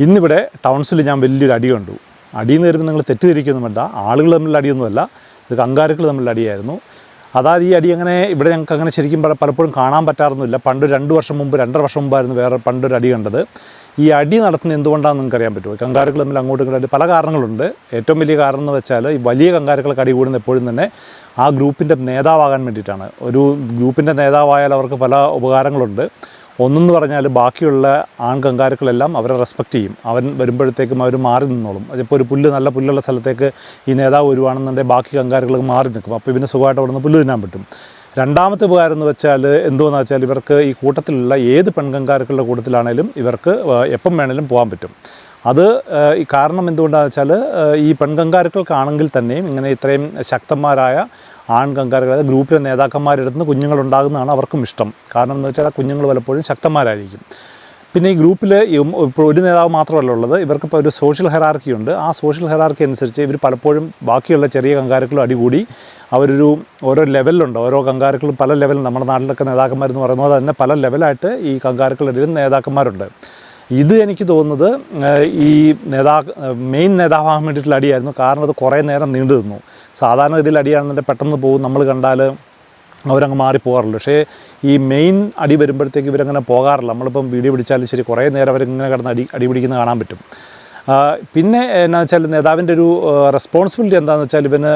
ഇന്നിവിടെ ടൗൺസിൽ ഞാൻ വലിയൊരു അടി കണ്ടു. അടിയെന്ന് വരുമ്പോൾ നിങ്ങൾ തെറ്റിദ്ധരിക്കൊന്നും വേണ്ട, ആളുകൾ തമ്മിലുള്ള അടിയൊന്നുമല്ല, ഇത് കങ്കാരുക്കൾ തമ്മിലുള്ള അടിയായിരുന്നു. അതായത് ഈ അടി അങ്ങനെ ഇവിടെ ഞങ്ങൾക്ക് അങ്ങനെ ശരിക്കും പലപ്പോഴും കാണാൻ പറ്റാറൊന്നുമില്ല. പണ്ട് 2 വർഷം മുമ്പ് 2.5 വർഷം മുമ്പായിരുന്നു വേറെ പണ്ടൊരു അടി കണ്ടത്. ഈ അടി നടത്തുന്നത് എന്തുകൊണ്ടാണെന്ന് നിങ്ങൾക്ക് അറിയാൻ പറ്റുമോ? കങ്കാരുക്കൾ തമ്മിൽ അങ്ങോട്ടും ഇങ്ങോട്ടും പല കാരണങ്ങളുണ്ട്. ഏറ്റവും വലിയ കാരണം എന്ന് വെച്ചാൽ ഈ വലിയ കങ്കാരുക്കൾക്ക് അടി കൂടുന്ന എപ്പോഴും തന്നെ ആ ഗ്രൂപ്പിൻ്റെ നേതാവാകാൻ വേണ്ടിയിട്ടാണ്. ഒരു ഗ്രൂപ്പിൻ്റെ നേതാവായാൽ അവർക്ക് പല ഉപകാരങ്ങളുണ്ട്. ഒന്നെന്ന് പറഞ്ഞാൽ ബാക്കിയുള്ള ആൺ കങ്കാരുക്കളെല്ലാം അവരെ റെസ്പെക്റ്റ് ചെയ്യും. അവൻ വരുമ്പോഴത്തേക്കും അവർ മാറി നിന്നോളും. അതിപ്പോൾ ഒരു നല്ല പുല്ലുള്ള സ്ഥലത്തേക്ക് ഈ നേതാവ് വരുവാണെന്നുണ്ടെങ്കിൽ ബാക്കി കങ്കാരുക്കൾക്ക് മാറി നിൽക്കും. അപ്പോൾ ഇവന് സുഖമായിട്ട് അവിടെ നിന്ന് പുല്ല് തിന്നാൻ പറ്റും. രണ്ടാമത്തെ ഉപകാരം എന്ന് വെച്ചാൽ എന്തുവെന്ന് വെച്ചാൽ ഇവർക്ക് ഈ കൂട്ടത്തിലുള്ള ഏത് പെൺകങ്കാരുക്കളുടെ കൂട്ടത്തിലാണേലും ഇവർക്ക് എപ്പം വേണേലും പോകാൻ പറ്റും. അത് ഈ കാരണം എന്തുകൊണ്ടാണെന്ന് വെച്ചാൽ ഈ പെൺകങ്കാരുക്കൾക്കാണെങ്കിൽ തന്നെയും ഇങ്ങനെ ഇത്രയും ശക്തന്മാരായ ആൺ കങ്കാരുക്കൾ, അതായത് ഗ്രൂപ്പിലെ നേതാക്കന്മാരുടെ അടുത്ത് കുഞ്ഞുങ്ങളുണ്ടാകുന്നതാണ് അവർക്കും ഇഷ്ടം. കാരണം എന്ന് വെച്ചാൽ ആ കുഞ്ഞുങ്ങൾ പലപ്പോഴും ശക്തന്മാരായിരിക്കും. പിന്നെ ഈ ഗ്രൂപ്പിൽ ഇപ്പോൾ ഒരു നേതാവ് മാത്രമല്ല ഉള്ളത്, ഇവർക്കിപ്പോൾ ഒരു സോഷ്യൽ ഹെറാർക്കി ഉണ്ട്. ആ സോഷ്യൽ ഹെറാർക്കി അനുസരിച്ച് ഇവർ പലപ്പോഴും ബാക്കിയുള്ള ചെറിയ കങ്കാരുക്കളും അടികൂടി ഓരോ ലെവലിലുണ്ട്. ഓരോ കങ്കാരുക്കളും പല ലെവലിൽ, നമ്മുടെ നാട്ടിലൊക്കെ നേതാക്കന്മാരെന്ന് പറയുന്നത് തന്നെ പല ലെവലായിട്ട് ഈ കങ്കാരുക്കളുടെ നേതാക്കന്മാരുണ്ട്. ഇത് എനിക്ക് തോന്നുന്നത് ഈ മെയിൻ നേതാവാകാൻ വേണ്ടിയിട്ടുള്ള അടിയായിരുന്നു. കാരണം അത് കുറേ നേരം നീണ്ടു നിന്നു. സാധാരണ ഇതിൽ അടിയാണെന്നുണ്ടെങ്കിൽ പെട്ടെന്ന് പോകും, നമ്മൾ കണ്ടാൽ അവരങ്ങ് മാറിപ്പോകാറില്ല. പക്ഷേ ഈ മെയിൻ അടി വരുമ്പോഴത്തേക്ക് ഇവരങ്ങനെ പോകാറില്ല. നമ്മളിപ്പം വീഡിയോ പിടിച്ചാലും ശരി കുറേ നേരം അവരിങ്ങനെ കിടന്ന് അടി പിടിക്കുന്നത് കാണാൻ പറ്റും. പിന്നെ എന്നാ വെച്ചാൽ നേതാവിൻ്റെ ഒരു റെസ്പോൺസിബിലിറ്റി എന്താണെന്ന് വെച്ചാൽ ഇവന്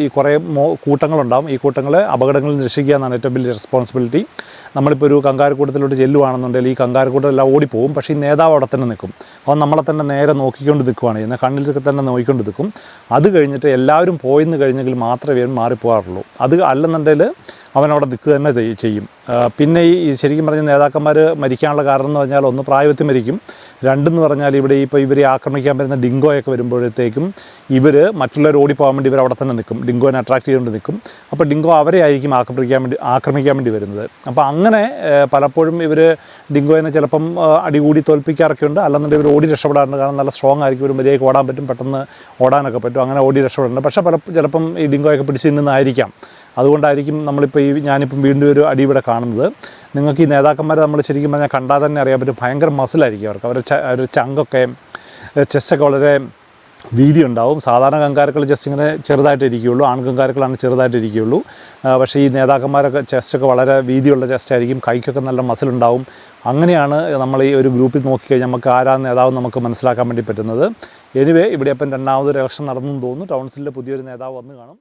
ഈ കുറേ കൂട്ടങ്ങളുണ്ടാകും. ഈ കൂട്ടങ്ങളെ അപകടങ്ങളിൽ നിന്ന് രക്ഷിക്കുക എന്നാണ് ഏറ്റവും വലിയ റെസ്പോൺസിബിലിറ്റി. നമ്മളിപ്പോൾ ഒരു കങ്കാരുക്കൂട്ടത്തിലോട്ട് ചെല്ലുവാണെന്നുണ്ടെങ്കിൽ ഈ കങ്കാരുക്കൂട്ടമെല്ലാം ഓടിപ്പോവും. പക്ഷേ ഈ നേതാവ് അവിടെ തന്നെ നിൽക്കും. അവൻ നമ്മളെ തന്നെ നേരെ നോക്കിക്കൊണ്ട് നിൽക്കുവാണ് ചെയ്യുന്നത്, കണ്ണിലൊക്കെ തന്നെ നോക്കിക്കൊണ്ട് നിൽക്കും. അത് കഴിഞ്ഞിട്ട് എല്ലാവരും പോയെന്ന് കഴിഞ്ഞെങ്കിൽ മാത്രമേ അവൻ മാറിപ്പോകാറുള്ളൂ. അത് അല്ലെന്നുണ്ടെങ്കിൽ അവനവിടെ നിൽക്കുക തന്നെ ചെയ്യും. പിന്നെ ഈ ശരിക്കും പറഞ്ഞ നേതാക്കന്മാർ മരിക്കാനുള്ള കാരണം എന്ന് പറഞ്ഞാൽ ഒന്ന് പ്രായത്തിൽ മരിക്കും, രണ്ടെന്ന് പറഞ്ഞാൽ ഇവിടെ ഇപ്പോൾ ഇവരെ ആക്രമിക്കാൻ വരുന്ന ഡിങ്കോയൊക്കെ വരുമ്പോഴത്തേക്കും ഇവർ മറ്റുള്ളവർ ഓടിപ്പോകാൻ വേണ്ടി ഇവർ അവിടെ തന്നെ നിൽക്കും, ഡിങ്കോനെ അട്രാക്ട് ചെയ്തുകൊണ്ട് നിൽക്കും. അപ്പോൾ ഡിങ്കോ അവരെ ആയിരിക്കും ആക്രമിക്കാൻ വേണ്ടി വരുന്നത്. അപ്പോൾ അങ്ങനെ പലപ്പോഴും ഇവർ ഡിങ്കോയെ ചിലപ്പം അടികൂടി തോൽപ്പിക്കാറൊക്കെ ഉണ്ട്. അല്ലെന്നുണ്ടെങ്കിൽ ഇവർ ഓടി രക്ഷപ്പെടാറുണ്ട്. കാരണം നല്ല സ്ട്രോങ് ആയിരിക്കും, ഒരു മര്യാദയ്ക്ക് ഓടാൻ പറ്റും, പെട്ടെന്ന് ഓടാനൊക്കെ പറ്റും. അങ്ങനെ ഓടി രക്ഷപ്പെടാറുണ്ട്. പക്ഷേ ചിലപ്പം ഈ ഡിങ്കോയൊക്കെ പിടിച്ച് നിന്നായിരിക്കാം. അതുകൊണ്ടായിരിക്കും നമ്മളിപ്പോൾ ഞാനിപ്പം വീണ്ടും ഒരു അടി ഇവിടെ കാണുന്നത്. നിങ്ങൾക്ക് ഈ നേതാക്കന്മാരെ നമ്മൾ ശരിക്കും പറഞ്ഞാൽ കണ്ടാൽ തന്നെ അറിയാൻ പറ്റും, ഭയങ്കര മസിലായിരിക്കും അവർക്ക്. അവരുടെ ചങ്കൊക്കെ ചെസ്റ്റൊക്കെ വളരെ വീതി ഉണ്ടാവും. സാധാരണ കങ്കാരുക്കൾ ജസ്റ്റ് ഇങ്ങനെ ചെറുതായിട്ടിരിക്കുകയുള്ളൂ, ആൺ കങ്കാരുക്കളാണ് ചെറുതായിട്ടിരിക്കുകയുള്ളൂ. പക്ഷേ ഈ നേതാക്കന്മാരൊക്കെ ചെസ്റ്റൊക്കെ വളരെ വീതിയുള്ള ചെസ്റ്റായിരിക്കും, കൈക്കൊക്കെ നല്ല മസിലുണ്ടാവും. അങ്ങനെയാണ് നമ്മൾ ഈ ഒരു ഗ്രൂപ്പിൽ നോക്കിക്കഴിഞ്ഞാൽ നമുക്ക് ആരാണ് നേതാവ് നമുക്ക് മനസ്സിലാക്കാൻ വേണ്ടി പറ്റുന്നത്. എനിവേ ഇവിടെ അപ്പം 2ാമതൊരു ഇലക്ഷൻ നടന്നു തോന്നുന്നു. ടൗൺസിലിലെ പുതിയൊരു നേതാവ് വന്ന് കാണും.